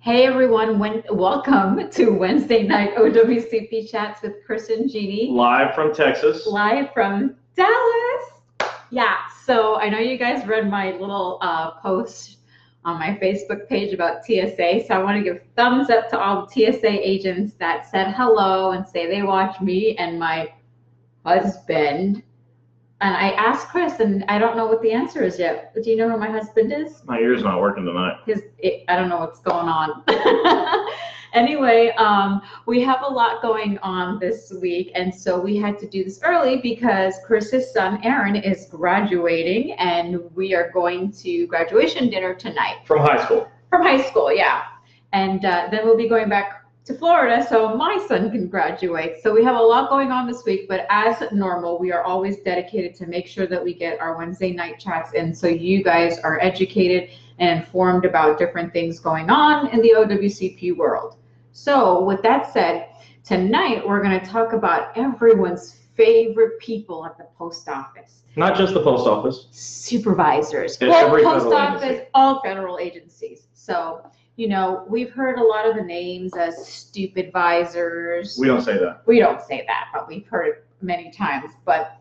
Hey everyone, welcome to Wednesday night OWCP Chats with Chris and Gini. Live from Texas. Live from Dallas. Yeah, so I know you guys read my little post on my Facebook page about TSA, so I want to give thumbs up to all the TSA agents that said hello and say they watch me and my husband. And I asked Chris, and I don't know what the answer is yet. Do you know who my husband is? My ear's not working tonight. I don't know what's going on. Anyway, we have a lot going on this week, and so we had to do this early because Chris's son, Aaron, is graduating, and we are going to graduation dinner tonight. From high school. From high school, yeah. And then we'll be going back to Florida so my son can graduate. So we have a lot going on this week, but as normal, we are always dedicated to make sure that we get our Wednesday night chats in so you guys are educated and informed about different things going on in the OWCP world. So with that said, tonight we're going to talk about everyone's favorite people at the post office. Not just the post office. Supervisors. Every post federal office, agency. all federal agencies. So you know, we've heard a lot of the names as stupid visors. We don't say that. We don't say that, but we've heard it many times. But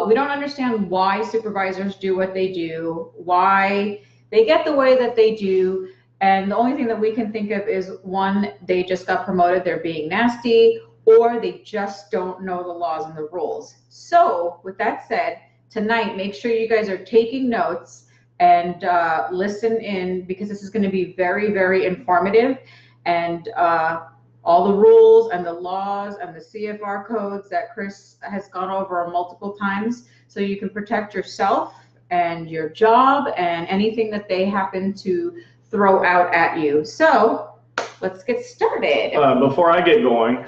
we don't understand why supervisors do what they do, why they get the way that they do. And the only thing that we can think of is, one, they just got promoted, they're being nasty, or they just don't know the laws and the rules. So with that said, tonight, make sure you guys are taking notes and listen in, because this is going to be very, very informative, and all the rules and the laws and the CFR codes that Chris has gone over multiple times, so you can protect yourself and your job and anything that they happen to throw out at you. So let's get started. Before I get going,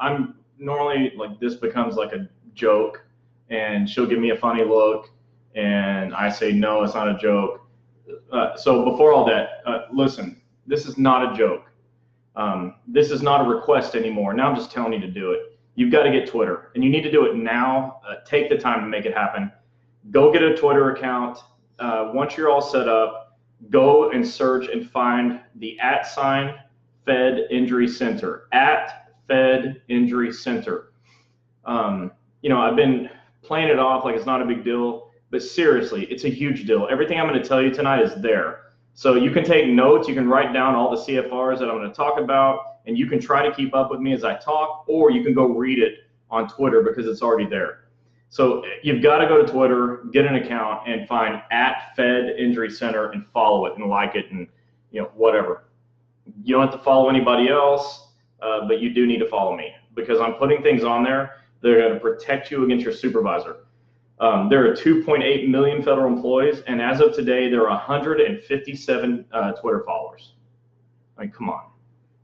I'm normally like, this becomes like a joke, and she'll give me a funny look, and I say, no, it's not a joke. So before all that, listen, this is not a joke. This is not a request anymore. Now I'm just telling you to do it. You've got to get Twitter, and you need to do it now. Take the time to make it happen. Go get a Twitter account. Once you're all set up, go and search and find the @ Fed Injury Center, @Fed Injury Center. You know, I've been playing it off like it's not a big deal. But seriously, it's a huge deal. Everything I'm going to tell you tonight is there. So you can take notes, you can write down all the CFRs that I'm going to talk about, and you can try to keep up with me as I talk, or you can go read it on Twitter because it's already there. So you've got to go to Twitter, get an account, and find @Fed Injury Center and follow it and like it, and whatever. You don't have to follow anybody else, but you do need to follow me, because I'm putting things on there that are going to protect you against your supervisor. There are 2.8 million federal employees, and as of today, there are 157 Twitter followers. I mean, come on.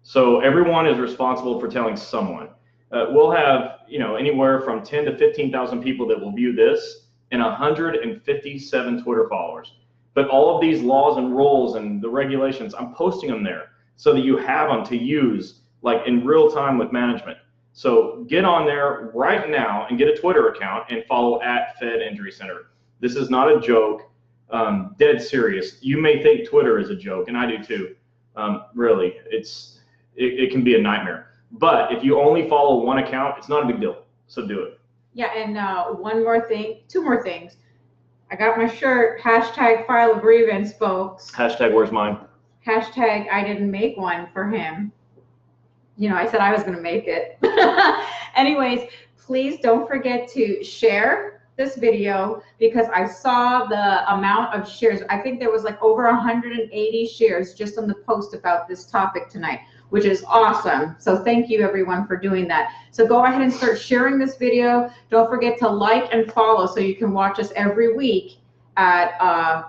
So everyone is responsible for telling someone. We'll have, anywhere from 10 to 15,000 people that will view this, and 157 Twitter followers. But all of these laws and rules and the regulations, I'm posting them there so that you have them to use, like in real time with management. So get on there right now and get a Twitter account and follow @Fed Injury Center. This is not a joke. Dead serious. You may think Twitter is a joke, and I do too. Really, it can be a nightmare. But if you only follow one account, it's not a big deal. So do it. Yeah, and two more things. I got my shirt, #file a grievance, folks. #where's mine? #I didn't make one for him. I said I was going to make it. Anyways, please don't forget to share this video, because I saw the amount of shares. I think there was like over 180 shares just on the post about this topic tonight, which is awesome. So thank you everyone for doing that. So go ahead and start sharing this video. Don't forget to like and follow so you can watch us every week at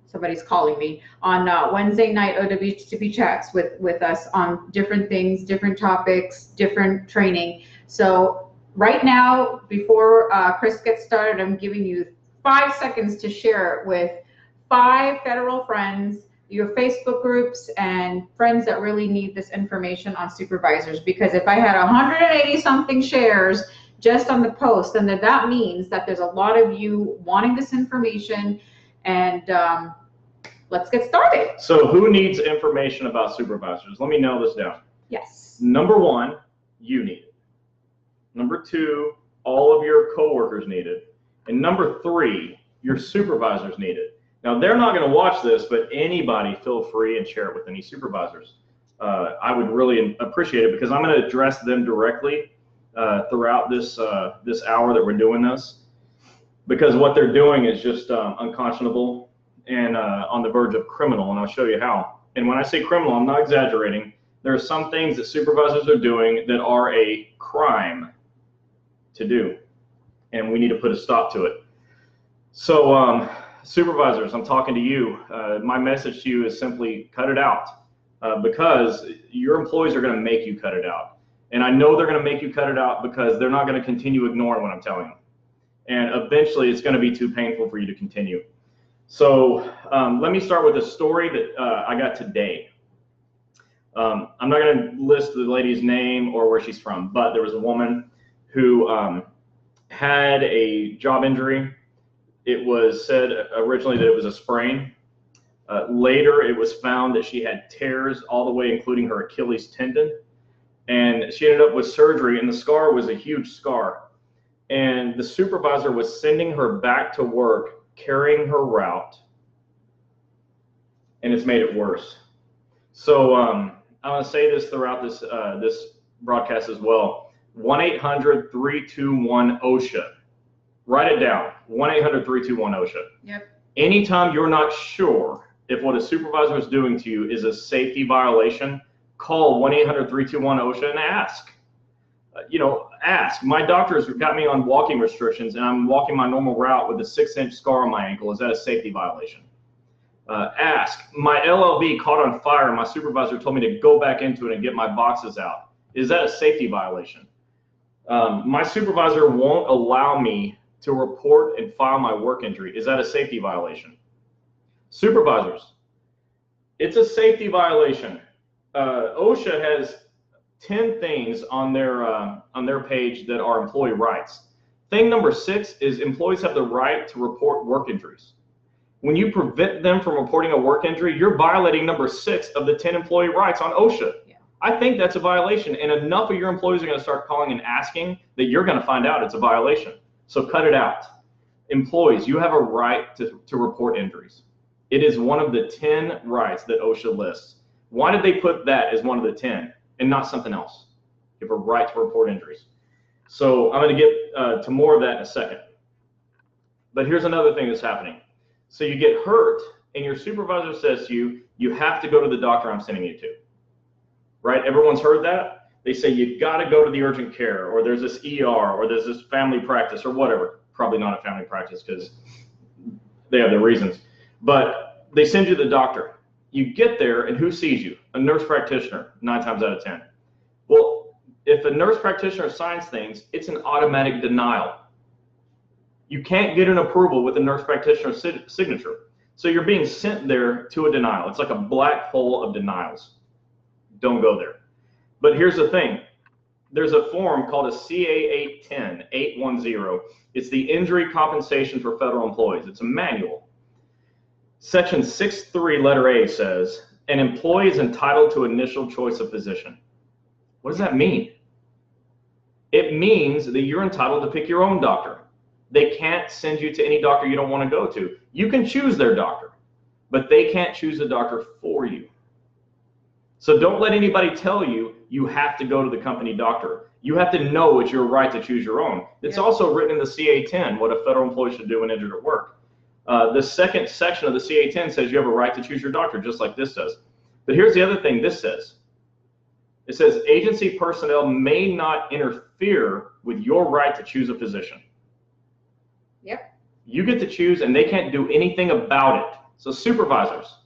somebody's calling me on Wednesday night OWCP chats with us on different things, different topics, different training. So right now, before Chris gets started, I'm giving you 5 seconds to share it with 5 federal friends, your Facebook groups, and friends that really need this information on supervisors. Because if I had 180 something shares just on the post, then that means that there's a lot of you wanting this information, and let's get started. So who needs information about supervisors? Let me nail this down. Yes. Number one, you need it. Number two, all of your coworkers need it. And number three, your supervisors need it. Now, they're not going to watch this, but anybody feel free and share it with any supervisors. I would really appreciate it because I'm going to address them directly throughout this hour that we're doing this, because what they're doing is just unconscionable and on the verge of criminal, and I'll show you how. And when I say criminal, I'm not exaggerating. There are some things that supervisors are doing that are a crime to do, and we need to put a stop to it. So supervisors, I'm talking to you. My message to you is simply cut it out, because your employees are going to make you cut it out. And I know they're going to make you cut it out because they're not going to continue ignoring what I'm telling them. And eventually it's going to be too painful for you to continue. So let me start with a story that I got today. I'm not going to list the lady's name or where she's from, but there was a woman who had a job injury. It was said originally that it was a sprain. Later, it was found that she had tears all the way, including her Achilles tendon. And she ended up with surgery, and the scar was a huge scar. And the supervisor was sending her back to work, carrying her route, and it's made it worse. So I'm going to say this throughout this broadcast as well. 1-800-321-OSHA. Write it down. 1-800-321-OSHA. Yep. Anytime you're not sure if what a supervisor is doing to you is a safety violation, call 1-800-321-OSHA and ask. Ask. My doctor's got me on walking restrictions, and I'm walking my normal route with a 6-inch scar on my ankle. Is that a safety violation? Ask. My LLV caught on fire, and my supervisor told me to go back into it and get my boxes out. Is that a safety violation? My supervisor won't allow me to report and file my work injury. Is that a safety violation? Supervisors, it's a safety violation. OSHA has 10 things on their page that are employee rights. Thing number 6 is employees have the right to report work injuries. When you prevent them from reporting a work injury, you're violating number 6 of the 10 employee rights on OSHA. Yeah. I think that's a violation, and enough of your employees are going to start calling and asking that you're going to find out it's a violation. So cut it out. Employees, you have a right to report injuries. It is one of the 10 rights that OSHA lists. Why did they put that as one of the 10 and not something else? You have a right to report injuries. So I'm going to get to more of that in a second. But here's another thing that's happening. So you get hurt, and your supervisor says to you, you have to go to the doctor I'm sending you to. Right? Everyone's heard that? They say you got to go to the urgent care, or there's this ER, or there's this family practice, or whatever. Probably not a family practice because they have their reasons. But they send you to the doctor. You get there, and who sees you? A nurse practitioner, 9 times out of 10. Well, if a nurse practitioner signs things, it's an automatic denial. You can't get an approval with a nurse practitioner's signature. So you're being sent there to a denial. It's like a black hole of denials. Don't go there. But here's the thing. There's a form called a CA 810. It's the Injury Compensation for Federal Employees. It's a manual. Section 6.3 letter A says, an employee is entitled to initial choice of physician. What does that mean? It means that you're entitled to pick your own doctor. They can't send you to any doctor you don't want to go to. You can choose their doctor, but they can't choose a doctor for you. So don't let anybody tell you you have to go to the company doctor. You have to know it's your right to choose your own. It's also written in the CA-10 what a federal employee should do when injured at work. The second section of the CA-10 says you have a right to choose your doctor, just like this does. But here's the other thing this says. It says agency personnel may not interfere with your right to choose a physician. Yep. You get to choose, and they can't do anything about it. So supervisors,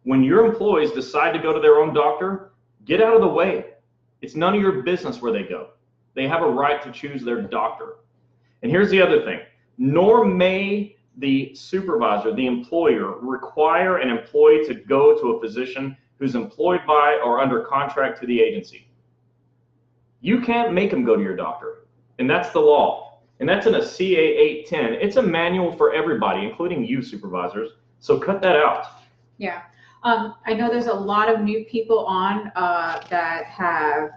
when your employees decide to go to their own doctor, get out of the way. It's none of your business where they go. They have a right to choose their doctor. And here's the other thing. Nor may the supervisor, the employer, require an employee to go to a physician who's employed by or under contract to the agency. You can't make them go to your doctor, and that's the law. And that's in a CA 810. It's a manual for everybody, including you supervisors. So cut that out. Yeah. I know there's a lot of new people on that have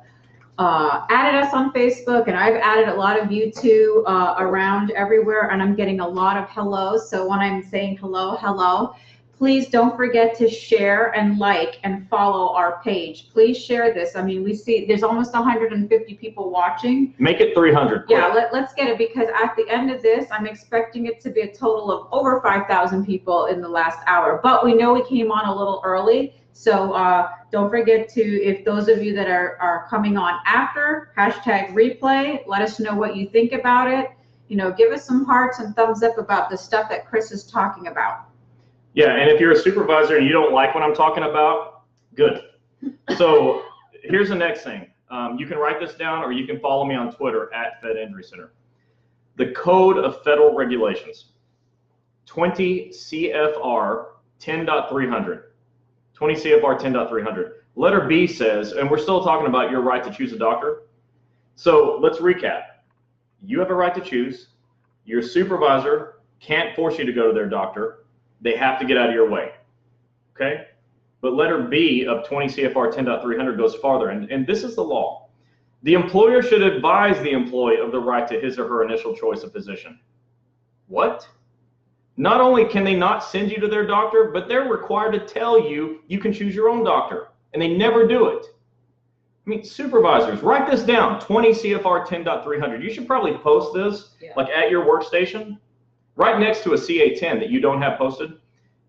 added us on Facebook, and I've added a lot of you too around everywhere, and I'm getting a lot of hellos. So when I'm saying hello, hello, please don't forget to share and like and follow our page. Please share this. I mean, we see there's almost 150 people watching. Make it 300. Yeah, let's get it, because at the end of this, I'm expecting it to be a total of over 5,000 people in the last hour. But we know we came on a little early. So don't forget to, if those of you that are coming on after, hashtag replay, let us know what you think about it. You know, give us some hearts and thumbs up about the stuff that Chris is talking about. Yeah, and if you're a supervisor and you don't like what I'm talking about, good. So here's the next thing. You can write this down, or you can follow me on Twitter at Fed Injury Center. The Code of Federal Regulations, 20 CFR 10.300. 20 CFR 10.300. Letter B says, and we're still talking about your right to choose a doctor. So let's recap. You have a right to choose. Your supervisor can't force you to go to their doctor. They have to get out of your way. Okay? But letter B of 20 CFR 10.300 goes farther, and this is the law. The employer should advise the employee of the right to his or her initial choice of physician. What? Not only can they not send you to their doctor, but they're required to tell you you can choose your own doctor, and they never do it. I mean, supervisors, write this down, 20 CFR 10.300. You should probably post this like at your workstation, right next to a CA10 that you don't have posted,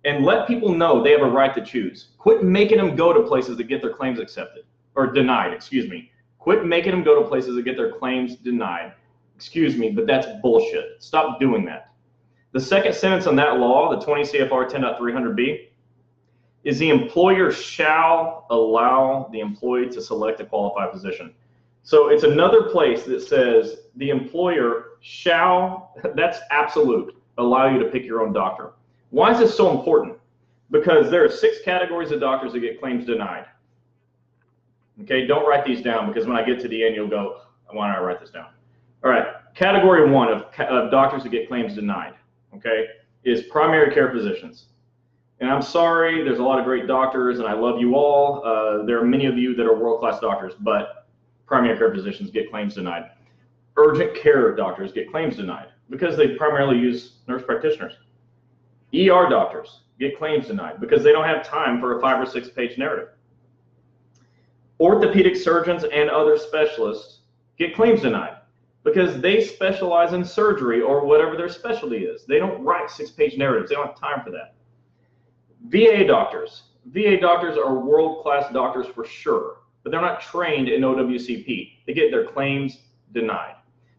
and let people know they have a right to choose. Quit making them go to places that get their claims accepted, or denied, excuse me. Quit making them go to places that get their claims denied. Excuse me, but that's bullshit. Stop doing that. The second sentence on that law, the 20 CFR 10.300B, is the employer shall allow the employee to select a qualified physician. So it's another place that says the employer shall, that's absolute, allow you to pick your own doctor. Why is this so important? Because there are 6 categories of doctors that get claims denied. Okay, don't write these down, because when I get to the end, you'll go, why don't I write this down? All right, category 1 of doctors that get claims denied, okay, is primary care physicians. And I'm sorry, there's a lot of great doctors, and I love you all. There are many of you that are world-class doctors, but primary care physicians get claims denied. Urgent care doctors get claims denied because they primarily use nurse practitioners. ER doctors get claims denied because they don't have time for a 5 or 6 page narrative. Orthopedic surgeons and other specialists get claims denied because they specialize in surgery or whatever their specialty is. They don't write 6 page narratives. They don't have time for that. VA doctors. VA doctors are world-class doctors for sure, but they're not trained in OWCP. They get their claims denied.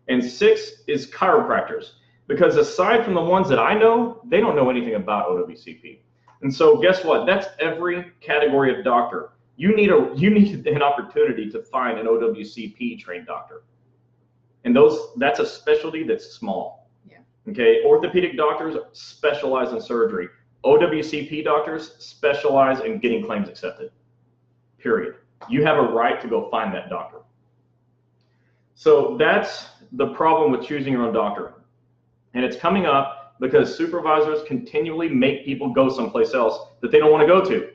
And 6 is chiropractors, because aside from the ones that I know, they don't know anything about OWCP. And so guess what? That's every category of doctor. You need an opportunity to find an OWCP trained doctor. And that's a specialty that's small. Yeah. Okay, orthopedic doctors specialize in surgery. OWCP doctors specialize in getting claims accepted, period. You have a right to go find that doctor. So that's the problem with choosing your own doctor. And it's coming up because supervisors continually make people go someplace else that they don't want to go to.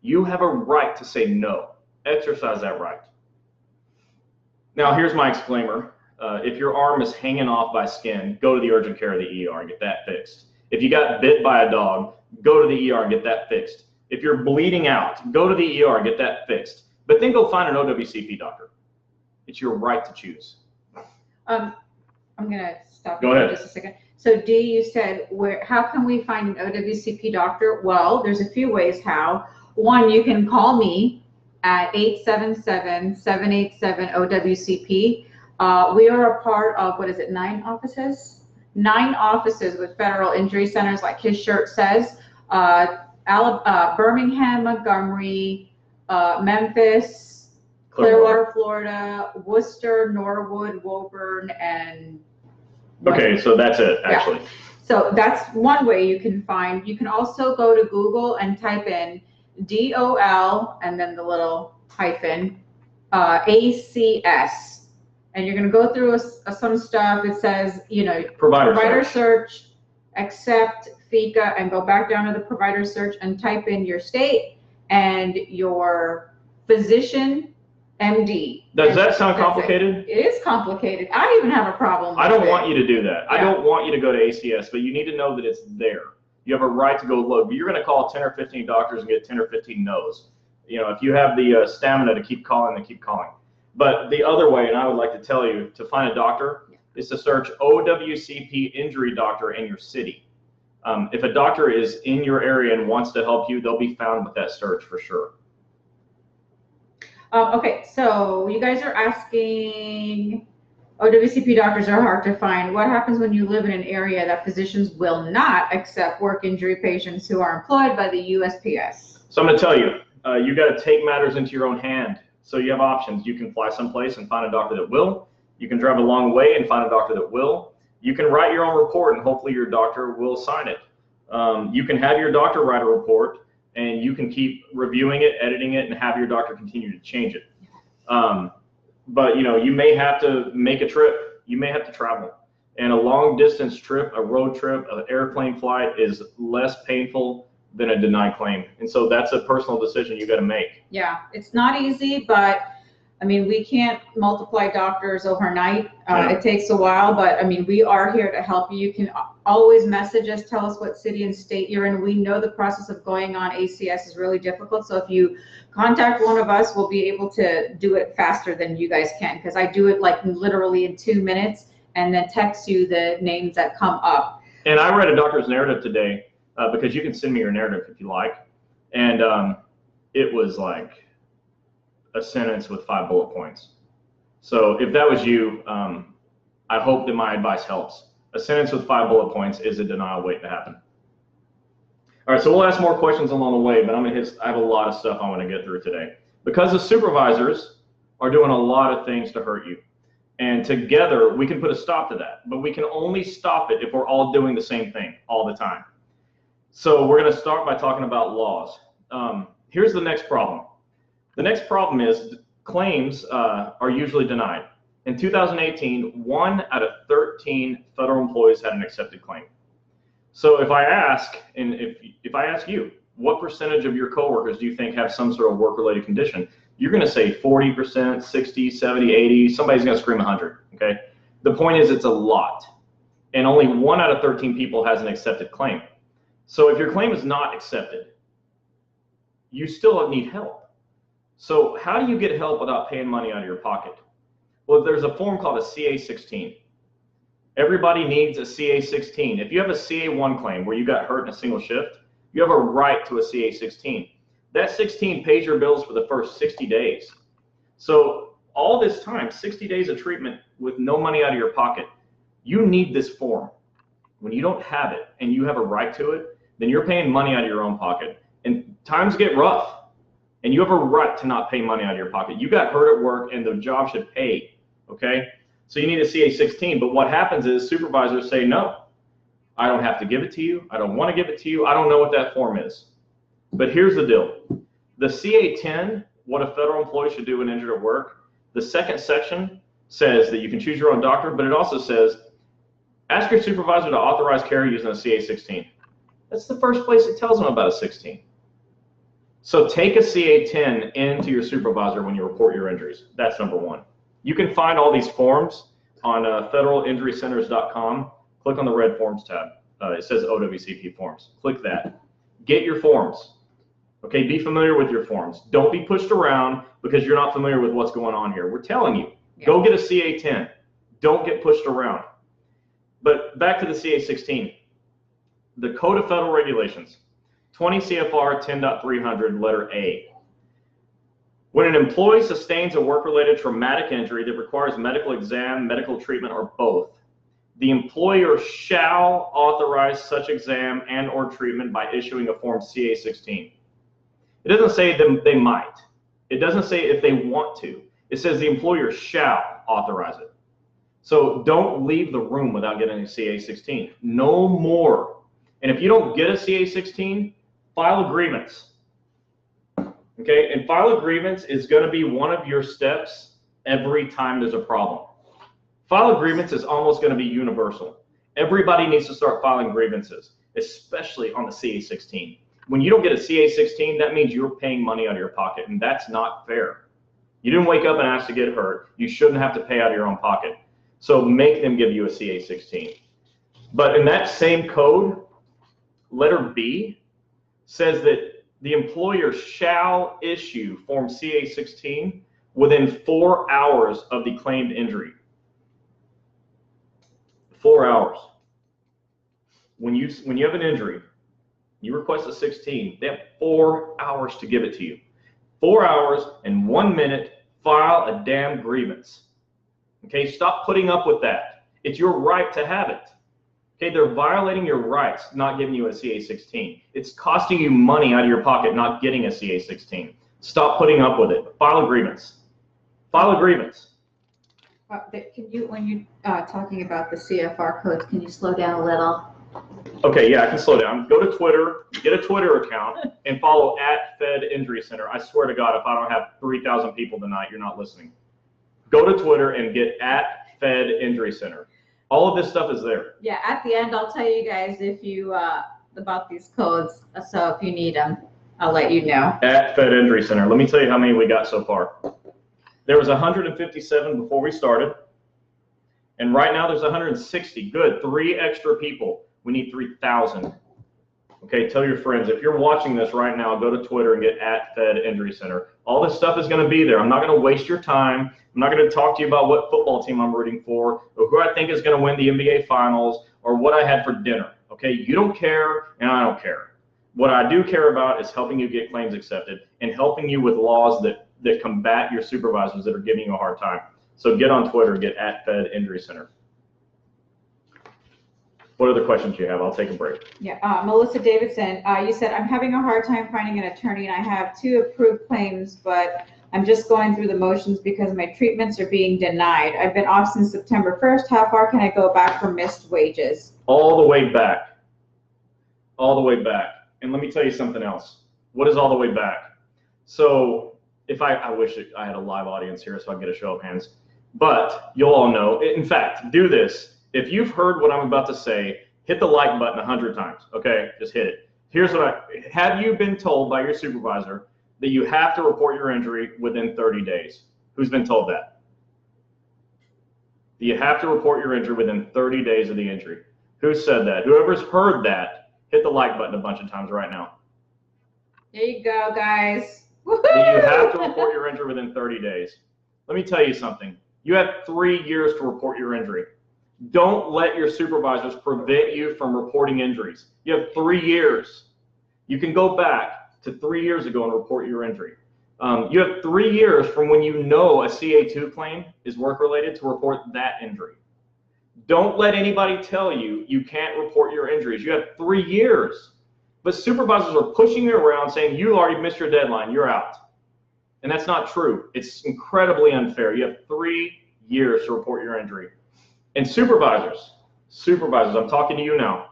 You have a right to say no. Exercise that right. Now, here's my disclaimer. If your arm is hanging off by skin, go to the urgent care of the ER and get that fixed. If you got bit by a dog, go to the ER and get that fixed. If you're bleeding out, go to the ER and get that fixed. But then go find an OWCP doctor. It's your right to choose. I'm going to stop you for just a second. So Dee, you said, how can we find an OWCP doctor? Well, there's a few ways how. One, you can call me at 877-787-OWCP. We are a part of, 9 offices? 9 offices with federal injury centers, like his shirt says. Birmingham, Montgomery, Memphis, Clearwater, Florida, Worcester, Norwood, Woburn, and okay, so that's it, actually. Yeah. So that's one way you can find. You can also go to Google and type in DOL and then the little hyphen ACS. And you're going to go through some stuff. It says, provider search, accept, FICA and go back down to the provider search and type in your state and your physician, MD. Does that sound complicated? It is complicated. I even have a problem with I don't it. want you to do that. Yeah. I don't want you to go to ACS, but you need to know that it's there. You have a right to go look, but you're going to call 10 or 15 doctors and get 10 or 15 no's. You know, if you have the stamina to keep calling, then keep calling. But the other way, and I would like to tell you, to find a doctor is to search OWCP injury doctor in your city. If a doctor is in your area and wants to help you, they'll be found with that search for sure. Okay, so you guys are asking, OWCP doctors are hard to find. What happens when you live in an area that physicians will not accept work injury patients who are employed by the USPS? So I'm going to tell you, you got to take matters into your own hand. So you have options. You can fly someplace and find a doctor that will. You can drive a long way and find a doctor that will. You can write your own report and hopefully your doctor will sign it. You can have your doctor write a report and you can keep reviewing it, editing it, and have your doctor continue to change it. But you know, you may have to make a trip. You may have to travel. And a long distance trip, a road trip, an airplane flight is less painful than a denied claim. And so that's a personal decision you got to make. Yeah, it's not easy, but I mean, we can't multiply doctors overnight. It takes a while, but I mean, we are here to help you. You can always message us, tell us what city and state you're in. We know the process of going on ACS is really difficult. So if you contact one of us, we'll be able to do it faster than you guys can, because I do it like literally in 2 minutes and then text you the names that come up. And I read a doctor's narrative today because you can send me your narrative if you like. And it was like a sentence with 5 bullet points. So if that was you, I hope that my advice helps. A sentence with 5 bullet points is a denial waiting to happen. All right, so we'll ask more questions along the way, but I have a lot of stuff I want to get through today. Because the supervisors are doing a lot of things to hurt you. And together, we can put a stop to that. But we can only stop it if we're all doing the same thing all the time. So we're going to start by talking about laws. Here's the next problem. The next problem is claims are usually denied. In 2018, 1 out of 13 federal employees had an accepted claim. So if I ask, and if I ask you, what percentage of your coworkers do you think have some sort of work-related condition? You're going to say 40%, 60, 70, 80. Somebody's going to scream 100. Okay. The point is, it's a lot, and only 1 out of 13 people has an accepted claim. So if your claim is not accepted, you still need help. So how do you get help without paying money out of your pocket? Well, there's a form called a CA-16. Everybody needs a CA-16. If you have a CA-1 claim where you got hurt in a single shift, you have a right to a CA-16. That 16 pays your bills for the first 60 days. So all this time, 60 days of treatment with no money out of your pocket, you need this form. When you don't have it and you have a right to it, then you're paying money out of your own pocket. And times get rough. And you have a right to not pay money out of your pocket. You got hurt at work and the job should pay, okay? So you need a CA-16, but what happens is supervisors say, no, I don't have to give it to you. I don't want to give it to you. I don't know what that form is. But here's the deal. The CA-10, what a federal employee should do when injured at work, the second section says that you can choose your own doctor, but it also says, ask your supervisor to authorize care using a CA-16. That's the first place it tells them about a 16. So take a CA-10 into your supervisor when you report your injuries. That's number one. You can find all these forms on federalinjurycenters.com. Click on the red forms tab. It says OWCP forms. Click that. Get your forms. Okay, be familiar with your forms. Don't be pushed around because you're not familiar with what's going on here. We're telling you, go get a CA-10. Don't get pushed around. But back to the CA-16. The Code of Federal Regulations. 20 CFR 10.300, letter A. When an employee sustains a work-related traumatic injury that requires medical exam, medical treatment, or both, the employer shall authorize such exam and or treatment by issuing a form CA-16. It doesn't say they might. It doesn't say if they want to. It says the employer shall authorize it. So don't leave the room without getting a CA-16. No more. And if you don't get a CA-16, file a grievance. Okay, and file a grievance is going to be one of your steps every time there's a problem. File a grievance is almost going to be universal. Everybody needs to start filing grievances. especially on the CA-16. When you don't get a CA-16, that means you're paying money out of your pocket, and that's not fair. You didn't wake up and ask to get hurt. You shouldn't have to pay out of your own pocket. So make them give you a CA-16. But in that same code, letter B says that the employer shall issue Form CA-16 within 4 hours of the claimed injury. 4 hours. When you have an injury, you request a 16, they have 4 hours to give it to you. 4 hours and 1 minute, file a damn grievance. Okay, stop putting up with that. It's your right to have it. Okay, they're violating your rights, not giving you a CA-16. It's costing you money out of your pocket not getting a CA-16. Stop putting up with it. File a grievance. File a grievance. Can you, when you talking about the CFR codes, can you slow down a little? Okay, yeah, I can slow down. Go to Twitter, get a Twitter account, and follow @FedInjuryCenter. I swear to God, if I don't have 3,000 people tonight, you're not listening. Go to Twitter and get @FedInjuryCenter. All of this stuff is there. Yeah, at the end, I'll tell you guys if you about these codes. So if you need them, I'll let you know. @FedInjuryCenter. Let me tell you how many we got so far. There was 157 before we started, and right now there's 160. Good, 3 extra people. We need 3,000. Okay, tell your friends. If you're watching this right now, go to Twitter and get @FedInjuryCenter. All this stuff is going to be there. I'm not going to waste your time. I'm not going to talk to you about what football team I'm rooting for, or who I think is going to win the NBA Finals, or what I had for dinner. Okay, you don't care, and I don't care. What I do care about is helping you get claims accepted and helping you with laws that combat your supervisors that are giving you a hard time. So get on Twitter, get @FedInjuryCenter. What other questions do you have? I'll take a break. Yeah, Melissa Davidson, you said, I'm having a hard time finding an attorney and I have 2 approved claims, but I'm just going through the motions because my treatments are being denied. I've been off since September 1st. How far can I go back for missed wages? All the way back. All the way back. And let me tell you something else. What is all the way back? So if I wish I had a live audience here so I could get a show of hands, but you'll all know. In fact, do this. If you've heard what I'm about to say, hit the like button 100 times, okay? Just hit it. Here's what have you been told by your supervisor that you have to report your injury within 30 days? Who's been told that? You have to report your injury within 30 days of the injury. Who said that? Whoever's heard that, hit the like button a bunch of times right now. There you go, guys. That you have to report your injury within 30 days. Let me tell you something. You have 3 years to report your injury. Don't let your supervisors prevent you from reporting injuries. You have 3 years. You can go back to 3 years ago and report your injury. You have 3 years from when you know a CA2 claim is work-related to report that injury. Don't let anybody tell you you can't report your injuries. You have 3 years. But supervisors are pushing you around saying you already missed your deadline, you're out. And that's not true. It's incredibly unfair. You have 3 years to report your injury. And supervisors, I'm talking to you now.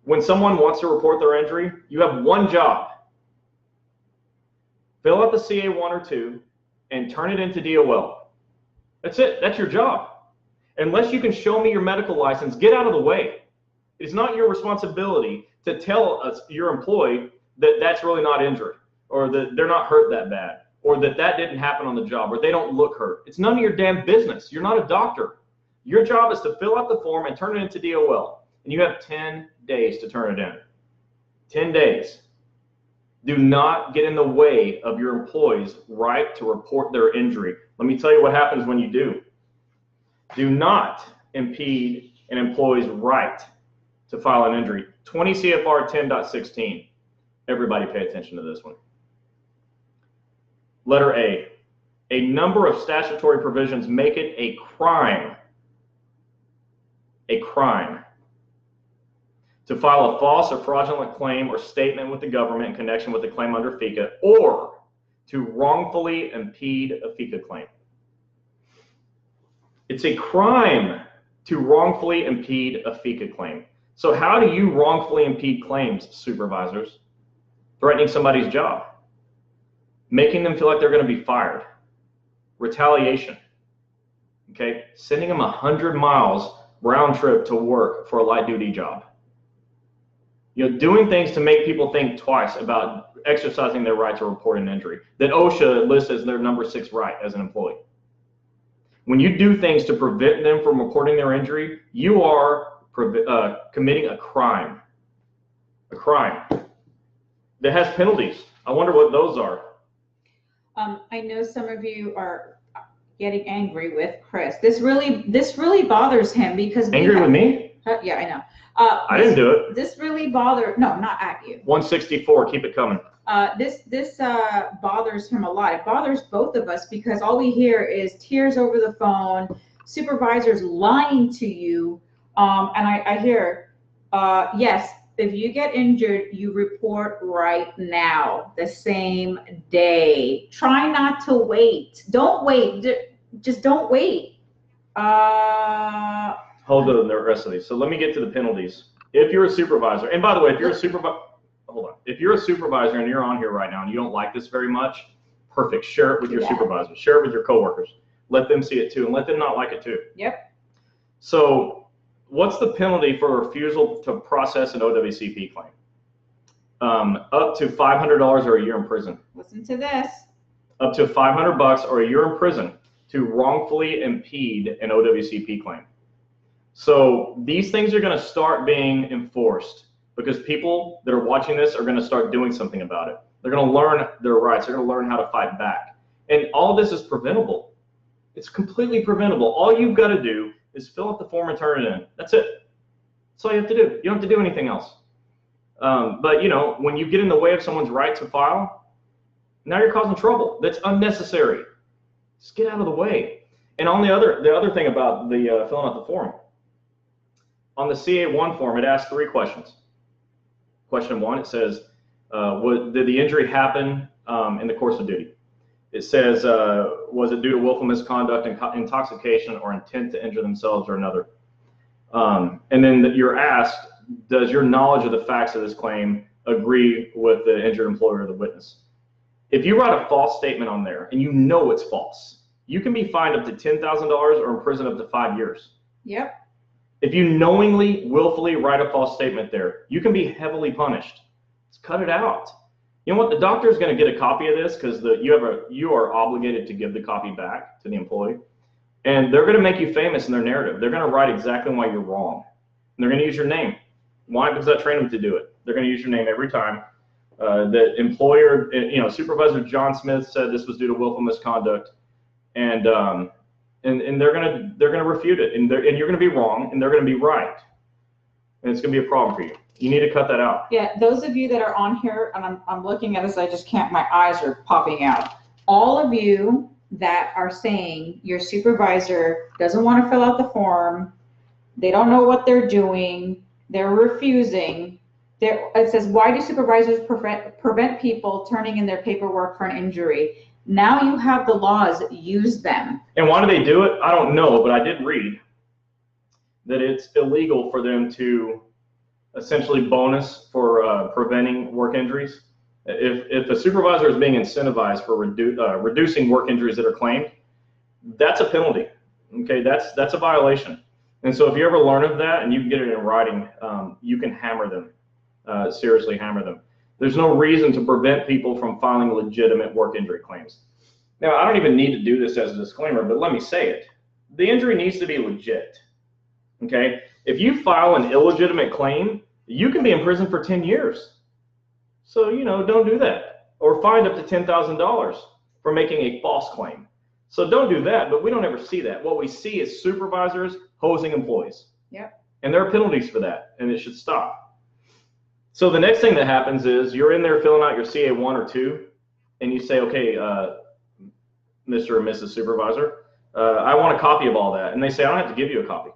When someone wants to report their injury, you have one job. Fill out the CA1 or 2 and turn it into DOL. That's it. That's your job. Unless you can show me your medical license, get out of the way. It's not your responsibility to tell your employee that that's really not injured, or that they're not hurt that bad, or that didn't happen on the job, or they don't look hurt. It's none of your damn business. You're not a doctor. Your job is to fill out the form and turn it into DOL, and you have 10 days to turn it in. 10 days. Do not get in the way of your employee's right to report their injury. Let me tell you what happens when you do. Do not impede an employee's right to file an injury. 20 CFR 10.16. Everybody pay attention to this one. Letter A. A number of statutory provisions make it a crime to file a false or fraudulent claim or statement with the government in connection with the claim under FECA, or to wrongfully impede a FECA claim. It's a crime to wrongfully impede a FECA claim. So how do you wrongfully impede claims, supervisors? Threatening somebody's job, making them feel like they're going to be fired, retaliation, okay? Sending them 100 miles round trip to work for a light duty job. Doing things to make people think twice about exercising their right to report an injury that OSHA lists as their number 6 right as an employee. When you do things to prevent them from reporting their injury, you are committing a crime. A crime that has penalties. I wonder what those are. I know some of you are getting angry with Chris. This really bothers him because angry with me? Yeah, I know. I didn't do it. This really bothers. No, not at you. 164. Keep it coming. This bothers him a lot. It bothers both of us because all we hear is tears over the phone, supervisors lying to you, and I hear, yes, if you get injured, you report right now, the same day. Try not to wait. Don't wait. Just don't wait. Hold on the rest of these. So let me get to the penalties. If you're a supervisor, and by the way, if you're a supervisor, hold on. If you're a supervisor and you're on here right now and you don't like this very much, perfect. Share it with your supervisor. Share it with your coworkers. Let them see it too, and let them not like it too. Yep. So what's the penalty for refusal to process an OWCP claim? Up to $500 or a year in prison. Listen to this. Up to $500 or a year in prison to wrongfully impede an OWCP claim. So these things are going to start being enforced because people that are watching this are going to start doing something about it. They're going to learn their rights. They're going to learn how to fight back. And all this is preventable. It's completely preventable. All you've got to do is fill out the form and turn it in. That's it. That's all you have to do. You don't have to do anything else. But when you get in the way of someone's right to file, now you're causing trouble. That's unnecessary. Just get out of the way. And on the other thing about the filling out the form, on the CA1 form, it asks 3 questions. Question 1, it says, did the injury happen in the course of duty? It says, was it due to willful misconduct, intoxication, or intent to injure themselves or another? And then you're asked, does your knowledge of the facts of this claim agree with the injured employer or the witness? If you write a false statement on there and you know it's false, you can be fined up to $10,000 or imprisoned up to 5 years. Yep. If you knowingly, willfully write a false statement there, you can be heavily punished. Let's cut it out. You know what? The doctor is going to get a copy of this because you are obligated to give the copy back to the employee. And they're going to make you famous in their narrative. They're going to write exactly why you're wrong. And they're going to use your name. Why? Because I trained them to do it. They're going to use your name every time. The employer, Supervisor John Smith said this was due to willful misconduct. And they're gonna refute it, and you're gonna be wrong, and they're gonna be right, and it's gonna be a problem for you. You need to cut that out. Yeah, those of you that are on here, and I'm looking at this, I just can't. My eyes are popping out. All of you that are saying your supervisor doesn't want to fill out the form, they don't know what they're doing, they're refusing. It says, why do supervisors prevent people turning in their paperwork for an injury? Now you have the laws, use them. And why do they do it? I don't know, but I did read that it's illegal for them to essentially bonus for preventing work injuries. If a supervisor is being incentivized for reducing work injuries that are claimed, that's a penalty. Okay, that's a violation. And so if you ever learn of that and you can get it in writing, you can hammer them, seriously hammer them. There's no reason to prevent people from filing legitimate work injury claims. Now, I don't even need to do this as a disclaimer, but let me say it. The injury needs to be legit, okay? If you file an illegitimate claim, you can be in prison for 10 years. So, don't do that. Or fined up to $10,000 for making a false claim. So don't do that, but we don't ever see that. What we see is supervisors hosing employees. Yep. And there are penalties for that, and it should stop. So the next thing that happens is you're in there filling out your CA1 or 2, and you say, okay, Mr. or Mrs. Supervisor, I want a copy of all that. And they say, I don't have to give you a copy.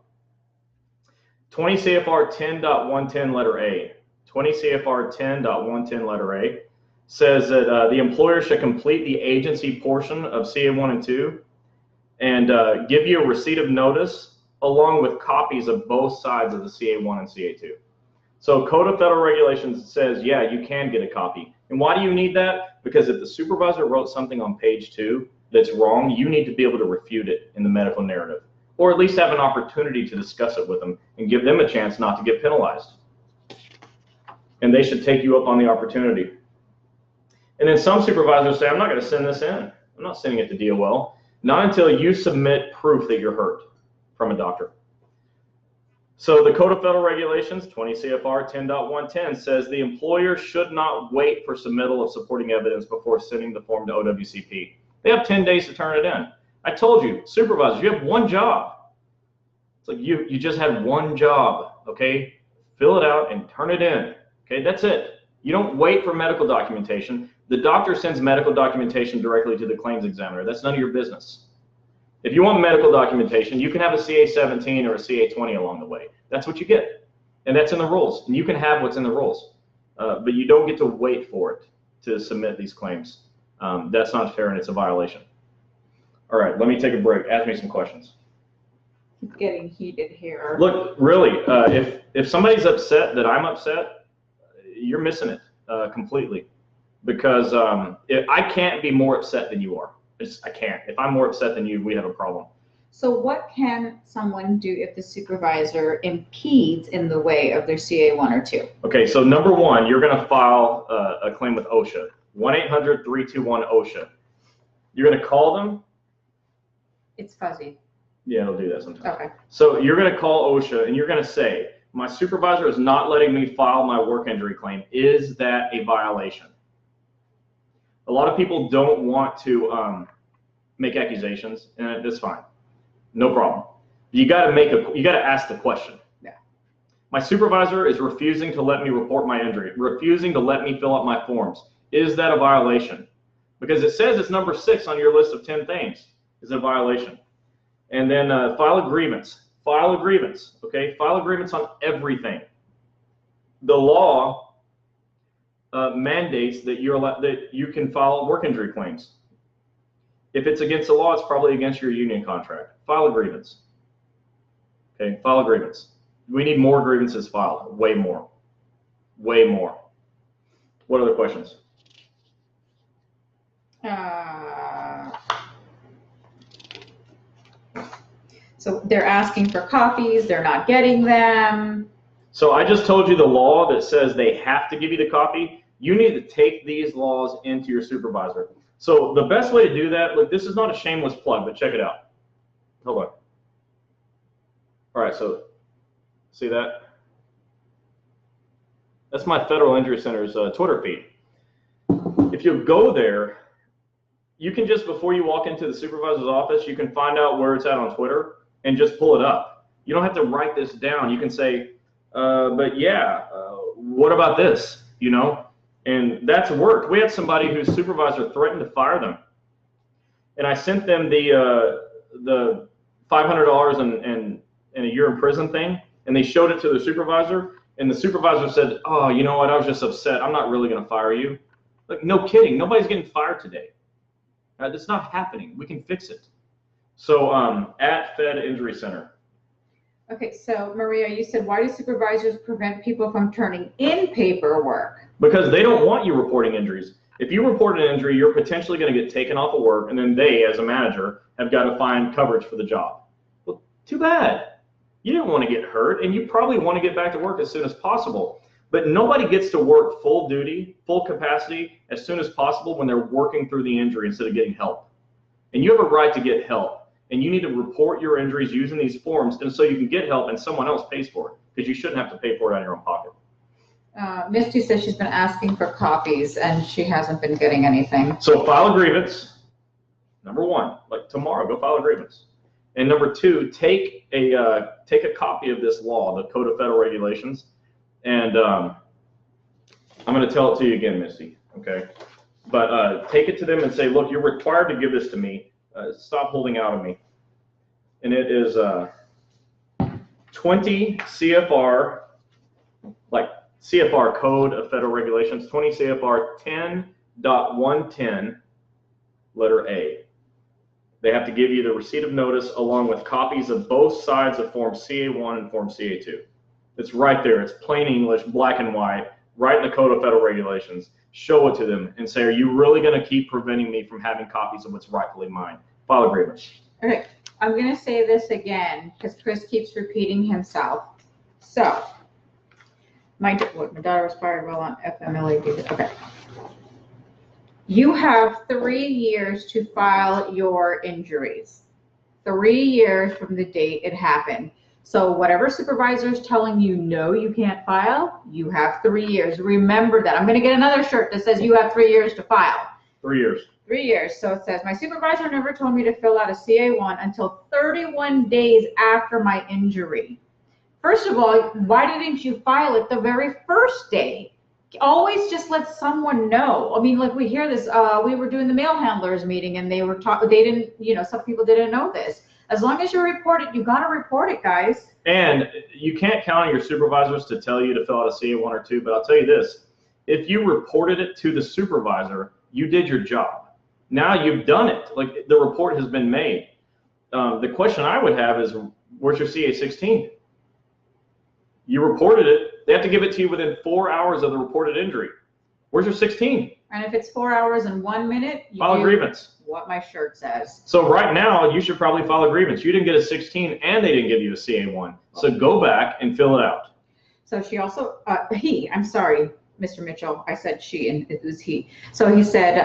20 CFR 10.110 letter A. 20 CFR 10.110 letter A says that the employer should complete the agency portion of CA1 and 2 and give you a receipt of notice along with copies of both sides of the CA1 and CA2. So Code of Federal Regulations says, yeah, you can get a copy. And why do you need that? Because if the supervisor wrote something on page 2 that's wrong, you need to be able to refute it in the medical narrative, or at least have an opportunity to discuss it with them and give them a chance not to get penalized. and they should take you up on the opportunity. And then some supervisors say, I'm not going to send this in. I'm not sending it to DOL. Not until you submit proof that you're hurt from a doctor. So the Code of Federal Regulations, 20 CFR 10.110, says the employer should not wait for submittal of supporting evidence before sending the form to OWCP. They have 10 days to turn it in. I told you, supervisors, you have one job. It's like you just had one job, okay? Fill it out and turn it in, okay? That's it. You don't wait for medical documentation. The doctor sends medical documentation directly to the claims examiner. That's none of your business. If you want medical documentation, you can have a CA-17 or a CA-20 along the way. That's what you get, and that's in the rules. And you can have what's in the rules, but you don't get to wait for it to submit these claims. That's not fair, and it's a violation. All right, let me take a break. Ask me some questions. It's getting heated here. Look, really, if somebody's upset that I'm upset, you're missing it completely, because I can't be more upset than you are. I can't. If I'm more upset than you, we have a problem. So what can someone do if the supervisor impedes in the way of their CA1 or 2? Okay, so number one, you're going to file a claim with OSHA, 1-800-321-OSHA. You're going to call them. It's fuzzy. Yeah, it'll do that sometimes. Okay. So you're going to call OSHA and you're going to say, my supervisor is not letting me file my work injury claim. Is that a violation? A lot of people don't want to make accusations, and that's fine. No problem. You got to ask the question. Yeah. My supervisor is refusing to let me report my injury, refusing to let me fill out my forms. Is that a violation? Because it says it's number 6 on your list of 10 things. Is it a violation? And then file a grievance. File a grievance. Okay, file a grievance on everything. The law mandates that you can file work injury claims. If it's against the law, it's probably against your union contract. File a grievance. Okay, file a grievance. We need more grievances filed. Way more. Way more. What other questions? So they're asking for copies. They're not getting them. So I just told you the law that says they have to give you the copy. You need to take these laws into your supervisor. So the best way to do that, look, this is not a shameless plug, but check it out. Hold on. All right, so see that? That's my Federal Injury Center's Twitter feed. If you go there, you can just, before you walk into the supervisor's office, you can find out where it's at on Twitter and just pull it up. You don't have to write this down. You can say, but yeah, what about this, you know? And that's worked. We had somebody whose supervisor threatened to fire them. And I sent them the $500 and a year in prison thing, and they showed it to the supervisor, and the supervisor said, oh, you know what, I was just upset. I'm not really going to fire you. Like, no kidding. Nobody's getting fired today. That's not happening. We can fix it. So at Fed Injury Center. Okay, so Maria, you said, why do supervisors prevent people from turning in paperwork? Because they don't want you reporting injuries. If you report an injury, you're potentially going to get taken off of work, and then they, as a manager, have got to find coverage for the job. Well, too bad. You didn't want to get hurt, and you probably want to get back to work as soon as possible. But nobody gets to work full duty, full capacity, as soon as possible when they're working through the injury instead of getting help. And you have a right to get help. And you need to report your injuries using these forms, and so you can get help and someone else pays for it, because you shouldn't have to pay for it out of your own pocket. Misty says she's been asking for copies and she hasn't been getting anything. So file a grievance. Number one, like tomorrow, go file a grievance. And number two, take a copy of this law, the Code of Federal Regulations, and I'm going to tell it to you again, Misty. Okay, but take it to them and say, look, you're required to give this to me. Stop holding out on me. And it is 20 CFR, like CFR Code of Federal Regulations, 20 CFR 10.110, letter A. They have to give you the receipt of notice along with copies of both sides of Form CA1 and Form CA2. It's right there. It's plain English, black and white, right in the Code of Federal Regulations. Show it to them and say, are you really going to keep preventing me from having copies of what's rightfully mine? File a grievance. Okay, I'm going to say this again because Chris keeps repeating himself. So, My daughter was fired while on FMLA. Okay. You have 3 years to file your injuries. 3 years from the date it happened. So whatever supervisor is telling you, no, you can't file, you have 3 years. Remember that. I'm going to get another shirt that says you have 3 years to file. 3 years. 3 years. So it says, my supervisor never told me to fill out a CA1 until 31 days after my injury. First of all, why didn't you file it the very first day? Always just let someone know. I mean, like we hear this, we were doing the mail handlers meeting and they didn't, some people didn't know this. As long as you report it, you got to report it, guys. And you can't count on your supervisors to tell you to fill out a CA1 or 2, but I'll tell you this, if you reported it to the supervisor, you did your job. Now you've done it, like the report has been made. The question I would have is, where's your CA16? You reported it, they have to give it to you within 4 hours of the reported injury. Where's your 16? And if it's 4 hours and 1 minute, you file a grievance. What my shirt says. So right now, you should probably file a grievance. You didn't get a 16 and they didn't give you a CA1. So go back and fill it out. So she also, I'm sorry, Mr. Mitchell, I said she and it was he. So he said,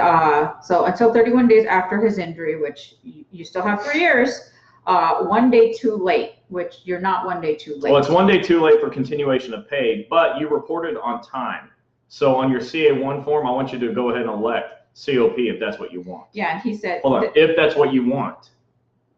so until 31 days after his injury, which you still have 3 years, 1 day too late, which you're not 1 day too late. Well, it's 1 day too late for continuation of pay, but you reported on time. So on your CA1 form, I want you to go ahead and elect COP if that's what you want. Yeah, and he said, hold on, if that's what you want,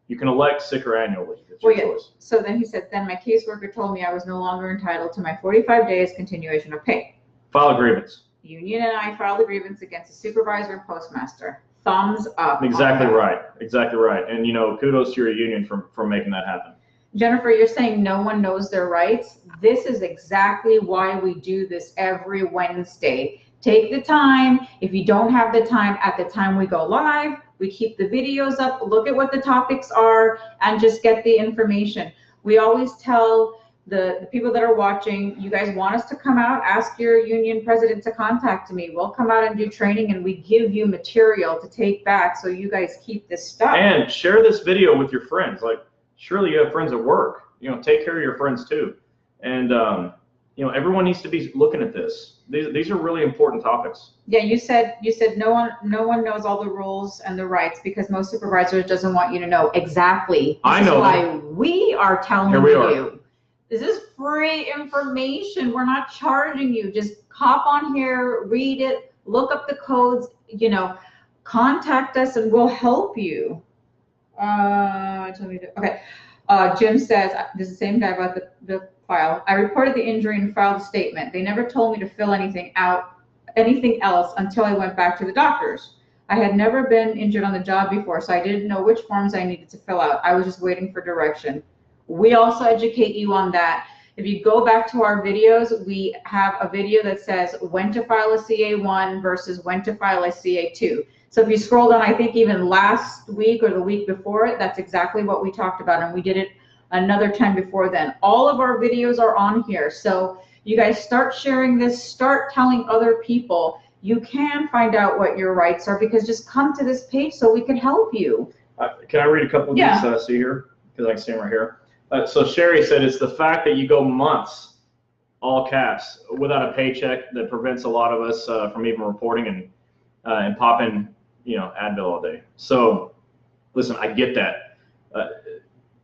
you can elect sick or annual leave. It's your choice. So then he said, then my caseworker told me I was no longer entitled to my 45 days continuation of pay. File a grievance. Union and I filed a grievance against the supervisor and postmaster. Thumbs up. Exactly right. Exactly right. And kudos to your union for making that happen. Jennifer, you're saying no one knows their rights. This is exactly why we do this every Wednesday. Take the time. If you don't have the time at the time we go live, we keep the videos up, look at what the topics are, and just get the information. We always tell the people that are watching, you guys want us to come out, ask your union president to contact me. We'll come out and do training, and we give you material to take back so you guys keep this stuff. And share this video with your friends. Like, surely you have friends at work. Take care of your friends too. And everyone needs to be looking at this. These are really important topics. Yeah, you said no one knows all the rules and the rights because most supervisors doesn't want you to know exactly. I know. This is why we are telling you. This is free information. We're not charging you. Just hop on here, read it, look up the codes, contact us and we'll help you. Okay. Jim says, this is the same guy about the file. I reported the injury and filed a statement. They never told me to fill anything else until I went back to the doctors. I had never been injured on the job before, so I didn't know which forms I needed to fill out. I was just waiting for direction. We also educate you on that. If you go back to our videos, we have a video that says when to file a CA1 versus when to file a CA2. So if you scroll down, I think even last week or the week before it, that's exactly what we talked about. And we did it another time before then. All of our videos are on here. So you guys start sharing this, start telling other people. You can find out what your rights are because just come to this page so we can help you. Can I read a couple of these that I see here? Because I can see them right here. So Sherry said it's the fact that you go months, all caps, without a paycheck that prevents a lot of us from even reporting and popping, Advil all day. So listen, I get that.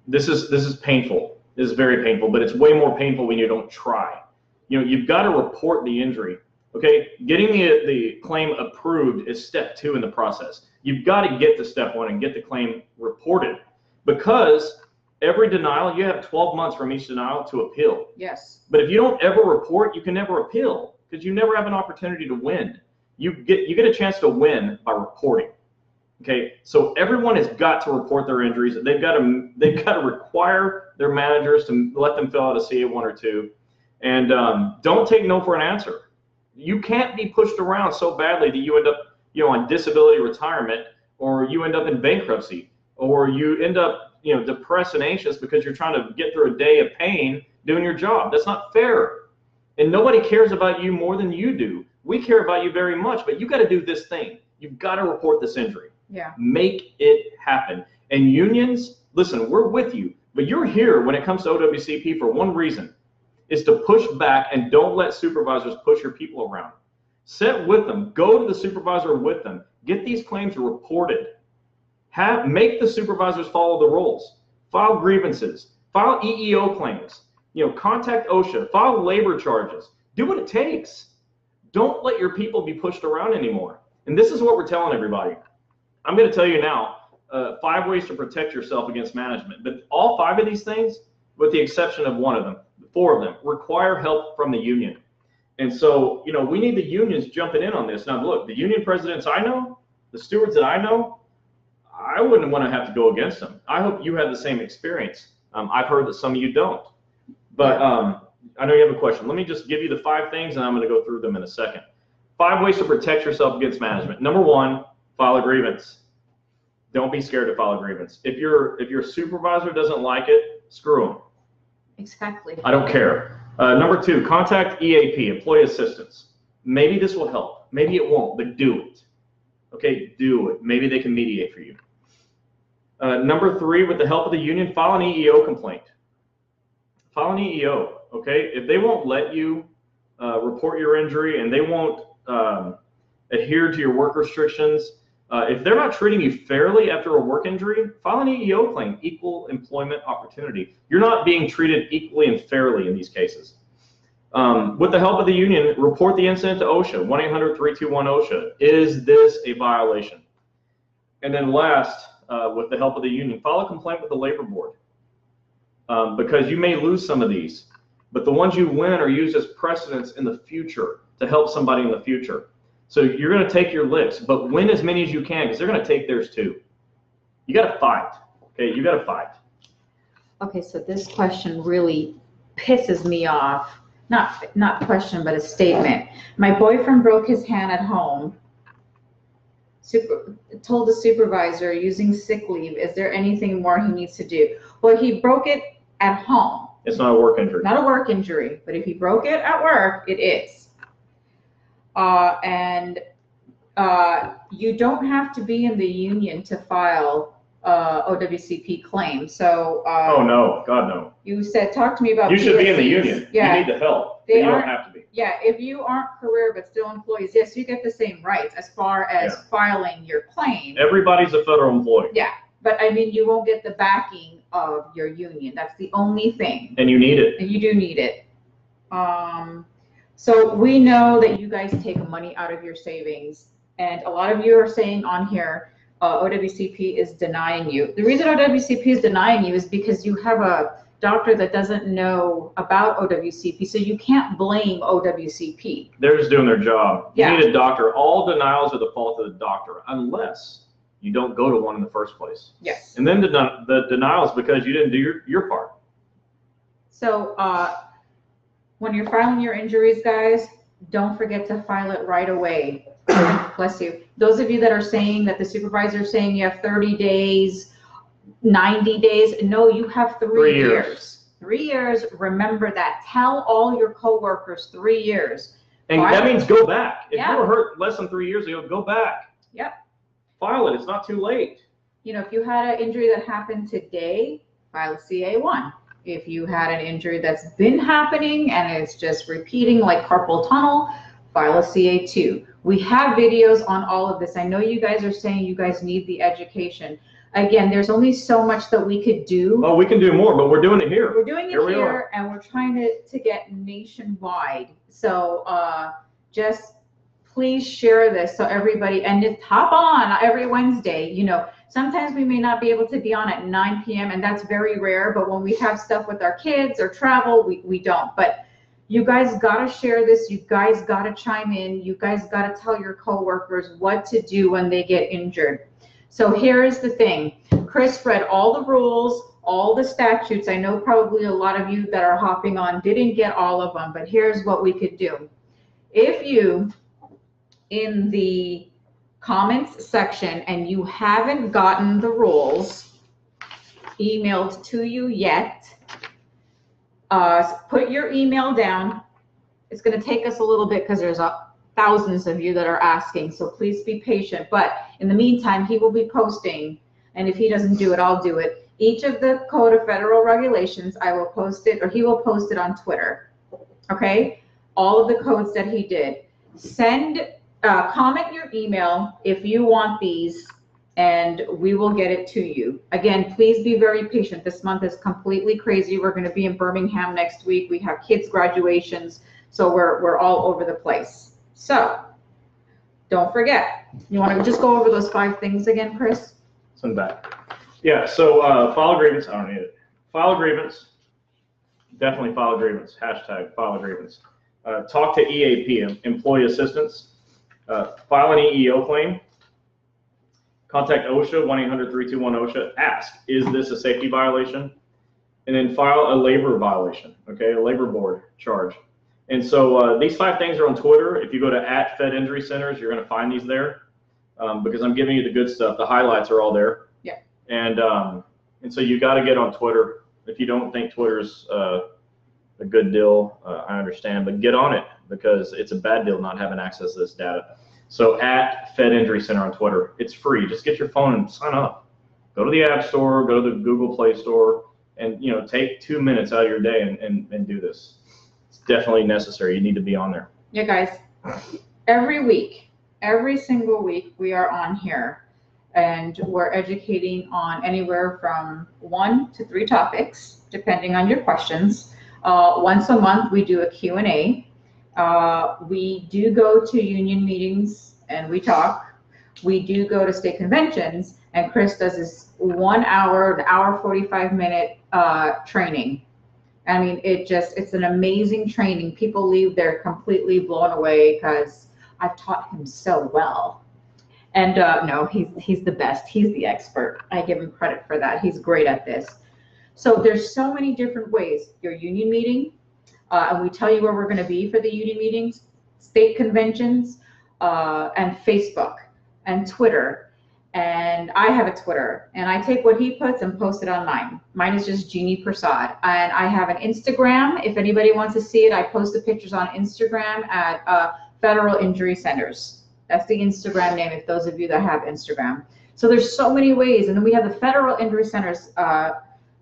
This is painful. This is very painful, but it's way more painful when you don't try. You've got to report the injury. Okay, getting the claim approved is step 2 in the process. You've got to get to step 1 and get the claim reported because every denial, you have 12 months from each denial to appeal. Yes. But if you don't ever report, you can never appeal because you never have an opportunity to win. You get a chance to win by reporting. Okay, so everyone has got to report their injuries. They've got to require their managers to let them fill out a CA1 or 2, and don't take no for an answer. You can't be pushed around so badly that you end up, on disability retirement, or you end up in bankruptcy, or you end up, depressed and anxious because you're trying to get through a day of pain doing your job. That's not fair, and nobody cares about you more than you do. We care about you very much, but you got to do this thing. You've got to report this injury. Yeah. Make it happen. And unions, listen, we're with you, but you're here when it comes to OWCP for one reason, is to push back and don't let supervisors push your people around. Sit with them. Go to the supervisor with them. Get these claims reported. Make the supervisors follow the rules. File grievances. File EEO claims. Contact OSHA. File labor charges. Do what it takes. Don't let your people be pushed around anymore. And this is what we're telling everybody. I'm going to tell you now, 5 ways to protect yourself against management. But all 5 of these things, with the exception of 1 of them, 4 of them, require help from the union. And so, we need the unions jumping in on this. Now, look, the union presidents I know, the stewards that I know, I wouldn't want to have to go against them. I hope you have the same experience. I've heard that some of you don't. But I know you have a question. Let me just give you the 5 things, and I'm going to go through them in a second. 5 ways to protect yourself against management. Number 1, file a grievance. Don't be scared to file a grievance. If your supervisor doesn't like it, screw them. Exactly. I don't care. Number 2, contact EAP, employee assistance. Maybe this will help. Maybe it won't, but do it. Okay, do it. Maybe they can mediate for you. Number 3, with the help of the union, file an EEO complaint. File an EEO, okay? If they won't let you report your injury and they won't adhere to your work restrictions, if they're not treating you fairly after a work injury, file an EEO claim, equal employment opportunity. You're not being treated equally and fairly in these cases. With the help of the union, report the incident to OSHA, 1-800-321-OSHA. Is this a violation? And then last, with the help of the union, file a complaint with the labor board. Because you may lose some of these, but the ones you win are used as precedents in the future to help somebody in the future. So you're going to take your licks, but win as many as you can because they're going to take theirs too. You got to fight. Okay, you got to fight. Okay, so this question really pisses me off. Not question, but a statement. My boyfriend broke his hand at home. Told the supervisor using sick leave. Is there anything more he needs to do? Well, he broke it at home. It's not a work injury. Not a work injury, but if he broke it at work, it is. You don't have to be in the union to file OWCP claim. So. Oh no, God no. You said talk to me about. You should be in the PSCs. union. Yeah. You need the help. You don't have to be. Yeah, if you aren't career but still employees, yes, you get the same rights as far as filing your claim. Everybody's a federal employee. Yeah, but I mean, you won't get the backing of your union. That's the only thing. And you need it. And you do need it. So we know that you guys take money out of your savings, and a lot of you are saying on here, OWCP is denying you. The reason OWCP is denying you is because you have a doctor that doesn't know about OWCP, so you can't blame OWCP. They're just doing their job. Yeah. You need a doctor. All denials are the fault of the doctor, unless you don't go to one in the first place. Yes. And then the denial is because you didn't do your part. So when you're filing your injuries, guys, don't forget to file it right away. Bless you. Those of you that are saying that the supervisor is saying you have 30 days, 90 days, no, you have 3 years. 3 years, remember that. Tell all your coworkers 3 years. And that means go back. If Yeah. you were hurt less than 3 years ago, go back. Yep. File it. It's not too late. If you had an injury that happened today, file a CA1. If you had an injury that's been happening and it's just repeating like carpal tunnel, file a CA2. We have videos on all of this. I know you guys are saying you guys need the education. Again, there's only so much that we could do. Oh, we can do more, but we're doing it here. We're doing it here, and we're trying to get nationwide. So just please share this so everybody, and just hop on every Wednesday. Sometimes we may not be able to be on at 9 p.m. and that's very rare, but when we have stuff with our kids or travel, we don't. But you guys got to share this. You guys got to chime in. You guys got to tell your coworkers what to do when they get injured. So here is the thing. Chris read all the rules, all the statutes. I know probably a lot of you that are hopping on didn't get all of them, but here's what we could do. If you, in the comments section, and you haven't gotten the rules emailed to you yet, put your email down. It's going to take us a little bit because there's thousands of you that are asking, so please be patient. But in the meantime, he will be posting, and if he doesn't do it, I'll do it. Each of the Code of Federal Regulations, I will post it, or he will post it on Twitter. okay? All of the codes that he did. Comment your email if you want these, and we will get it to you. Again, please be very patient. This month is completely crazy. We're going to be in Birmingham next week. We have kids' graduations, so we're all over the place. So don't forget. You want to just go over those 5 things again, Chris? Send back. Yeah, so file a grievance. I don't need it. File a grievance. Definitely file a grievance. Hashtag file a grievance. Talk to EAP, Employee Assistance. File an EEO claim. Contact OSHA, 1-800-321-OSHA. Ask, is this a safety violation? And then file a labor violation, okay, a labor board charge. And so these 5 things are on Twitter. If you go to @FedInjuryCenters, you're going to find these there because I'm giving you the good stuff. The highlights are all there. Yeah. And so you got to get on Twitter. If you don't think Twitter's a good deal, I understand, but get on it because it's a bad deal not having access to this data. So @FedInjuryCenter on Twitter. It's free. Just get your phone and sign up. Go to the App Store, go to the Google Play Store, and take 2 minutes out of your day and do this. It's definitely necessary. You need to be on there. Yeah, guys. Every week, every single week, we are on here, and we're educating on anywhere from 1 to 3 topics, depending on your questions. Once a month, we do a Q&A. We do go to union meetings and we talk. We do go to state conventions, and Chris does this 1 hour, an hour 45-minute training. I mean, it's an amazing training. People leave there completely blown away because I've taught him so well. And no, he's the best. He's the expert. I give him credit for that. He's great at this. So there's so many different ways. Your union meeting, and we tell you where we're going to be for the union meetings, state conventions, and Facebook and Twitter. And I have a Twitter, and I take what he puts and post it on mine. Mine is just Gini Prasad. And I have an Instagram. If anybody wants to see it, I post the pictures on Instagram at Federal Injury Centers. That's the Instagram name, if those of you that have Instagram. So there's so many ways. And then we have the Federal Injury Centers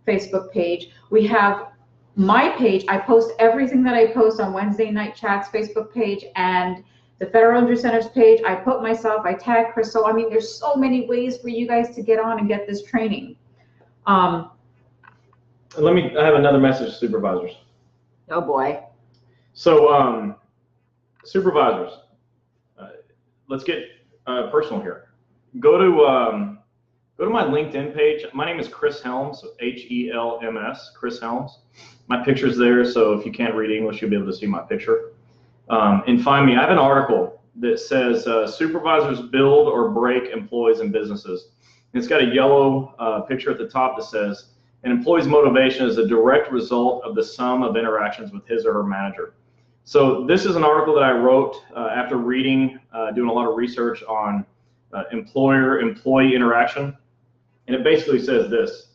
Facebook page. We have my page. I post everything that I post on Wednesday Night Chats Facebook page, and the Federal Injury Centers page. I put myself, I tag Chris. So I mean, there's so many ways for you guys to get on and get this training. I have another message to supervisors. Oh boy. So supervisors, let's get personal here. Go to my LinkedIn page. My name is Chris Helms, H-E-L-M-S, Chris Helms. My picture's there, so if you can't read English, you'll be able to see my picture. And find me. I have an article that says supervisors build or break employees and businesses. And it's got a yellow picture at the top that says, an employee's motivation is a direct result of the sum of interactions with his or her manager. So this is an article that I wrote after reading, doing a lot of research on employer-employee interaction. And it basically says this,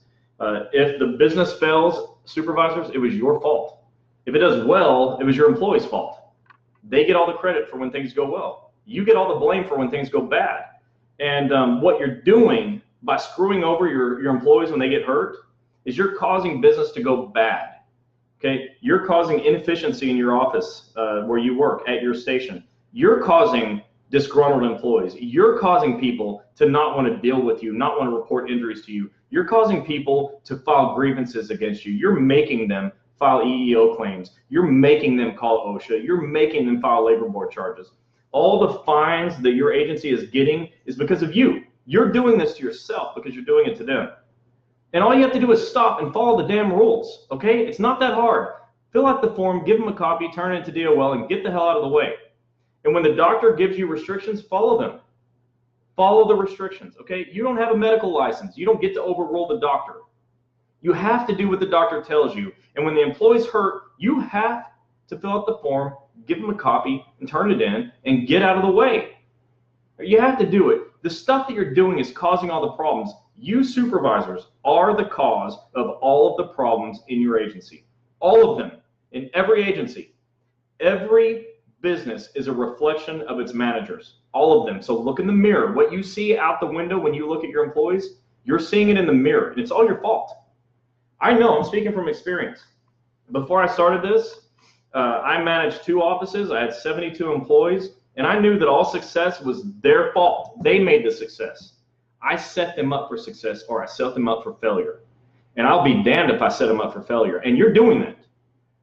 if the business fails, supervisors, it was your fault. If it does well, it was your employee's fault. They get all the credit for when things go well. You get all the blame for when things go bad. And what you're doing by screwing over your employees when they get hurt is you're causing business to go bad. Okay, you're causing inefficiency in your office where you work, at your station. You're causing disgruntled employees. You're causing people to not want to deal with you, not want to report injuries to you. You're causing people to file grievances against you. You're making them file EEO claims. You're making them call OSHA. You're making them file labor board charges. All the fines that your agency is getting is because of you. You're doing this to yourself because you're doing it to them. And all you have to do is stop and follow the damn rules, okay? It's not that hard. Fill out the form, give them a copy, turn it into DOL, and get the hell out of the way. And when the doctor gives you restrictions, follow them. Follow the restrictions, okay? You don't have a medical license. You don't get to overrule the doctor. You have to do what the doctor tells you. And when the employee's hurt, you have to fill out the form, give them a copy, and turn it in, and get out of the way. You have to do it. The stuff that you're doing is causing all the problems. You supervisors are the cause of all of the problems in your agency. All of them, in every agency. Every business is a reflection of its managers. All of them. So look in the mirror. What you see out the window when you look at your employees, you're seeing it in the mirror, and it's all your fault. I know, I'm speaking from experience. Before I started this, I managed 2 offices. I had 72 employees, and I knew that all success was their fault. They made the success. I set them up for success, or I set them up for failure. And I'll be damned if I set them up for failure. And you're doing that.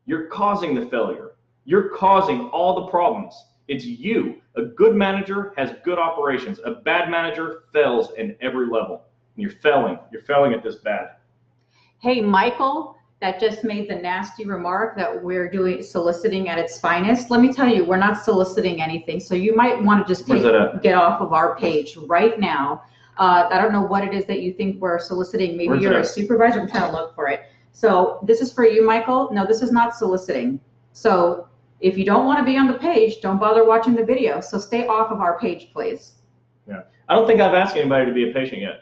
You're causing the failure. You're causing all the problems. It's you. A good manager has good operations. A bad manager fails in every level. And you're failing. You're failing at this bad. Hey, Michael, that just made the nasty remark that we're doing soliciting at its finest. Let me tell you, we're not soliciting anything. So you might want to just get off of our page right now. I don't know what it is that you think we're soliciting. Maybe you're a supervisor. I'm trying to look for it. So this is for you, Michael. No, this is not soliciting. So if you don't want to be on the page, don't bother watching the video. So stay off of our page, please. Yeah. I don't think I've asked anybody to be a patient yet.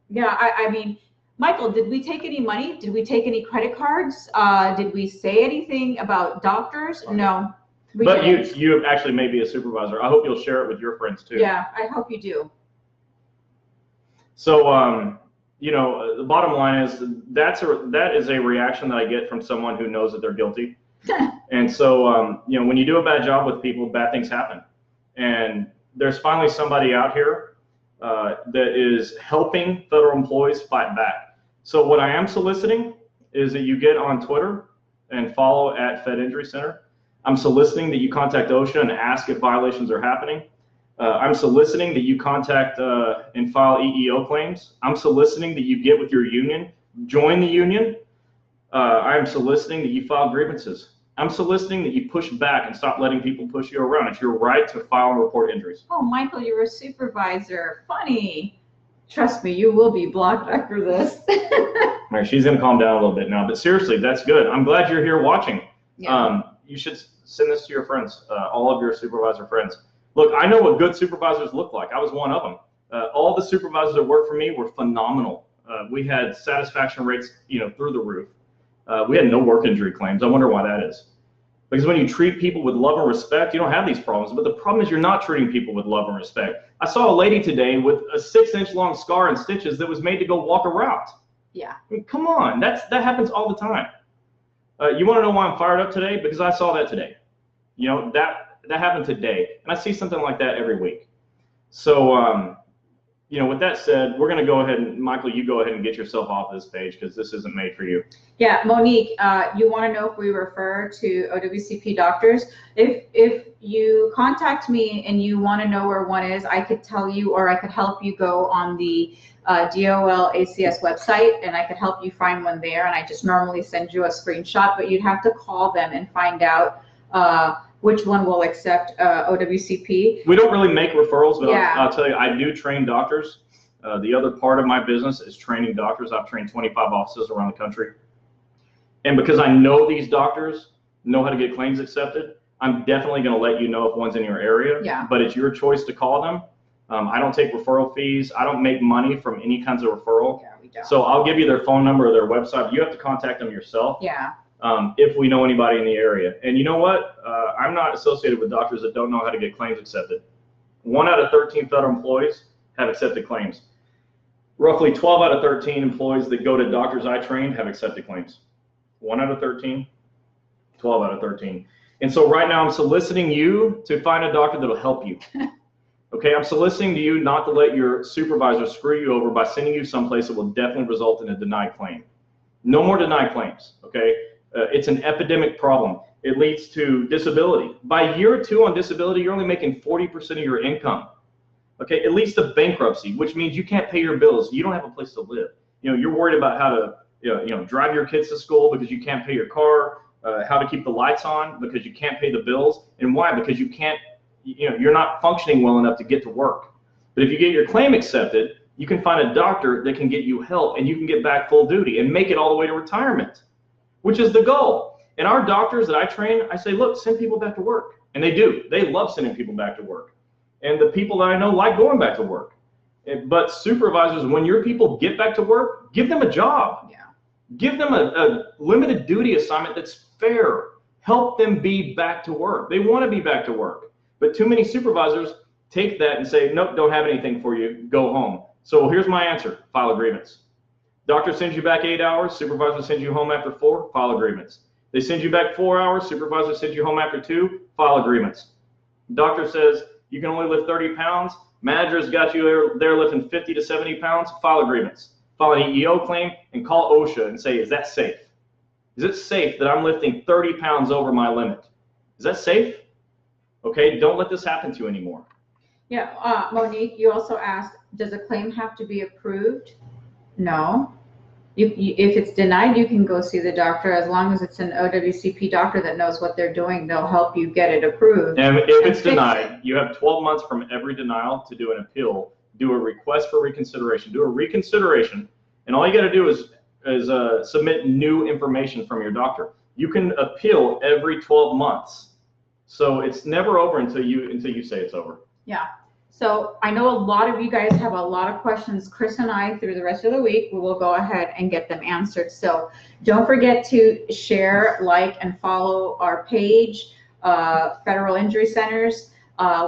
Yeah, I mean, Michael, did we take any money? Did we take any credit cards? Did we say anything about doctors? Okay. No. But you actually may be a supervisor. I hope you'll share it with your friends too. Yeah, I hope you do. So, you know, the bottom line is that is a reaction that I get from someone who knows that they're guilty. And so, you know, when you do a bad job with people, bad things happen. And there's finally somebody out here that is helping federal employees fight back. So what I am soliciting is that you get on Twitter and follow at Fed Injury Center. I'm soliciting that you contact OSHA and ask if violations are happening. I'm soliciting that you contact and file EEO claims. I'm soliciting that you get with your union, join the union. I'm soliciting that you file grievances. I'm soliciting that you push back and stop letting people push you around. It's your right to file and report injuries. Oh, Michael, you're a supervisor. Funny. Trust me, you will be blocked after this. All right, she's going to calm down a little bit now. But seriously, that's good. I'm glad you're here watching. Yeah. You should send this to your friends, all of your supervisor friends. Look, I know what good supervisors look like. I was one of them. All the supervisors that worked for me were phenomenal. We had satisfaction rates, you know, through the roof. We had no work injury claims. I wonder why that is. Because when you treat people with love and respect, you don't have these problems. But the problem is you're not treating people with love and respect. I saw a lady today with a 6-inch long scar and stitches that was made to go walk a route. Yeah. I mean, come on, that happens all the time. You want to know why I'm fired up today? Because I saw that today. You know, that happened today, and I see something like that every week. So, you know, with that said, we're going to go ahead and, Michael, you go ahead and get yourself off this page because this isn't made for you. Yeah, Monique, you want to know if we refer to OWCP doctors? If you contact me and you want to know where one is, I could tell you, or I could help you go on the DOL ACS website, and I could help you find one there. And I just normally send you a screenshot, but you'd have to call them and find out which one will accept OWCP. We don't really make referrals, but yeah. I'll tell you, I do train doctors. The other part of my business is training doctors. I've trained 25 offices around the country. And because I know these doctors know how to get claims accepted, I'm definitely going to let you know if one's in your area. Yeah. But it's your choice to call them. I don't take referral fees. I don't make money from any kinds of referral. Yeah, we don't. So I'll give you their phone number or their website. You have to contact them yourself. Yeah. If we know anybody in the area. And you know what? I'm not associated with doctors that don't know how to get claims accepted. 1 out of 13 federal employees have accepted claims. Roughly 12 out of 13 employees that go to doctors I trained have accepted claims. 1 out of 13, 12 out of 13. And so right now I'm soliciting you to find a doctor that'll help you. Okay, I'm soliciting to you not to let your supervisor screw you over by sending you someplace that will definitely result in a denied claim. No more denied claims, okay? It's an epidemic problem. It leads to disability. By year 2 on disability, you're only making 40% of your income. Okay, it leads to bankruptcy, which means you can't pay your bills. You don't have a place to live. You know, you're worried about how to, you know, drive your kids to school because you can't pay your car, how to keep the lights on because you can't pay the bills. And why? Because you can't, you know, you're not functioning well enough to get to work. But if you get your claim accepted, you can find a doctor that can get you help and you can get back full duty and make it all the way to retirement, which is the goal. And our doctors that I train, I say, look, send people back to work. And they do. They love sending people back to work. And the people that I know like going back to work. But supervisors, when your people get back to work, give them a job. Yeah. Give them a limited duty assignment that's fair. Help them be back to work. They want to be back to work. But too many supervisors take that and say, nope, don't have anything for you. Go home. So here's my answer. File a grievance. Doctor sends you back 8 hours. Supervisor sends you home after 4. File a grievance. They send you back 4 hours, supervisor sends you home after 2, file agreements. Doctor says you can only lift 30 pounds, manager's got you there lifting 50 to 70 pounds, file agreements. File an EEO claim and call OSHA and say, is that safe? Is it safe that I'm lifting 30 pounds over my limit? Is that safe? Okay, don't let this happen to you anymore. Yeah, Monique, you also asked, does a claim have to be approved? No. If it's denied, you can go see the doctor. As long as it's an OWCP doctor that knows what they're doing, they'll help you get it approved. And if it's denied, you have 12 months from every denial to do an appeal. Do a request for reconsideration. Do a reconsideration, and all you got to do is submit new information from your doctor. You can appeal every 12 months, so it's never over until you say it's over. Yeah. So I know a lot of you guys have a lot of questions. Chris and I, through the rest of the week, we will go ahead and get them answered. So don't forget to share, like, and follow our page, Federal Injury Centers,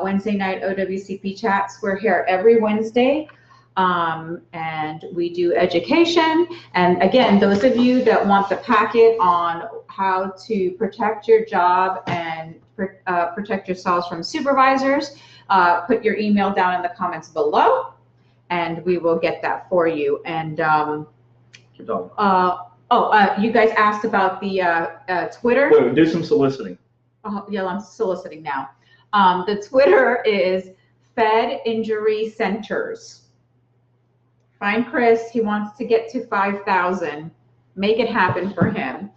Wednesday night OWCP chats. We're here every Wednesday, and we do education. And again, those of you that want the packet on how to protect your job and protect yourselves from supervisors, put your email down in the comments below, and we will get that for you. And Keep talking. you guys asked about the Twitter. Wait, do some soliciting. Yeah, I'm soliciting now. The Twitter is Fed Injury Centers. Find Chris. He wants to get to 5,000. Make it happen for him.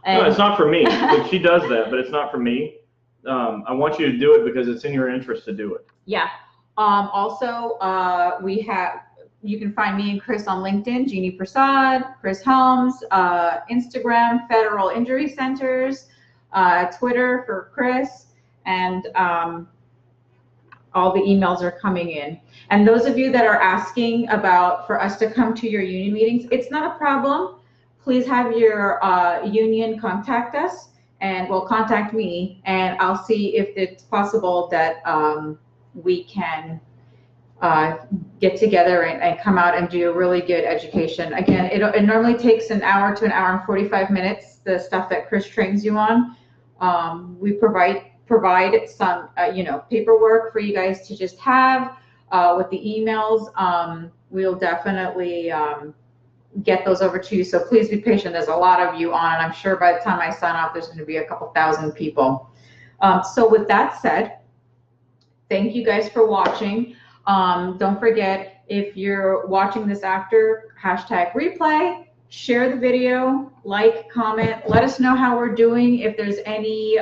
And no, it's not for me. She does that, but it's not for me. I want you to do it because it's in your interest to do it. Yeah. Also, you can find me and Chris on LinkedIn, Gini Prasad, Chris Helms, Instagram, Federal Injury Centers, Twitter for Chris, and all the emails are coming in. And those of you that are asking for us to come to your union meetings, it's not a problem. Please have your union contact us, and contact me, and I'll see if it's possible that we can get together and come out and do a really good education. Again, it normally takes an hour to an hour and 45 minutes, the stuff that Chris trains you on. We provide some paperwork for you guys to just have with the emails. We'll definitely get those over to you, so please be patient. There's a lot of you on, and I'm sure by the time I sign off, there's going to be a couple thousand people. So with that said, thank you guys for watching. Don't forget, if you're watching this after, #replay, share the video, like, comment, let us know how we're doing. If there's any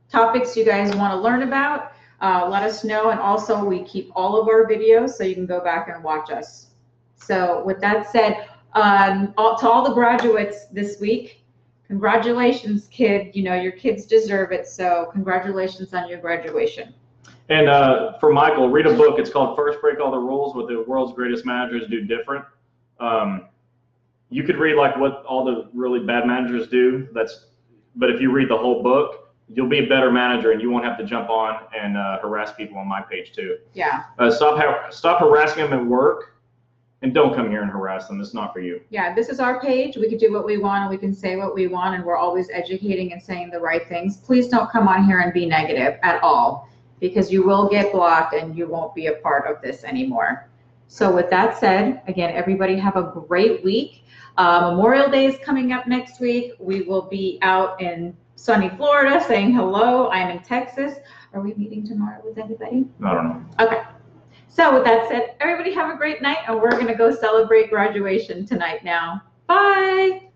topics you guys want to learn about, let us know. And also, we keep all of our videos, so you can go back and watch us. So with that said, to all the graduates this week, congratulations, kid. You know, your kids deserve it, so congratulations on your graduation. And for Michael, read a book. It's called First Break All the Rules, What the World's Greatest Managers Do Different. You could read like what all the really bad managers do. But if you read the whole book, you'll be a better manager, and you won't have to jump on and harass people on my page too. Yeah. Stop harassing them at work. And don't come here and harass them. It's not for you. Yeah, this is our page. We can do what we want, and we can say what we want, and we're always educating and saying the right things. Please don't come on here and be negative at all, because you will get blocked and you won't be a part of this anymore. So with that said, again, everybody have a great week. Memorial Day is coming up next week. We will be out in sunny Florida saying hello. I'm in Texas. Are we meeting tomorrow with anybody? I don't know. Okay. So with that said, everybody have a great night, and we're going to go celebrate graduation tonight now. Bye.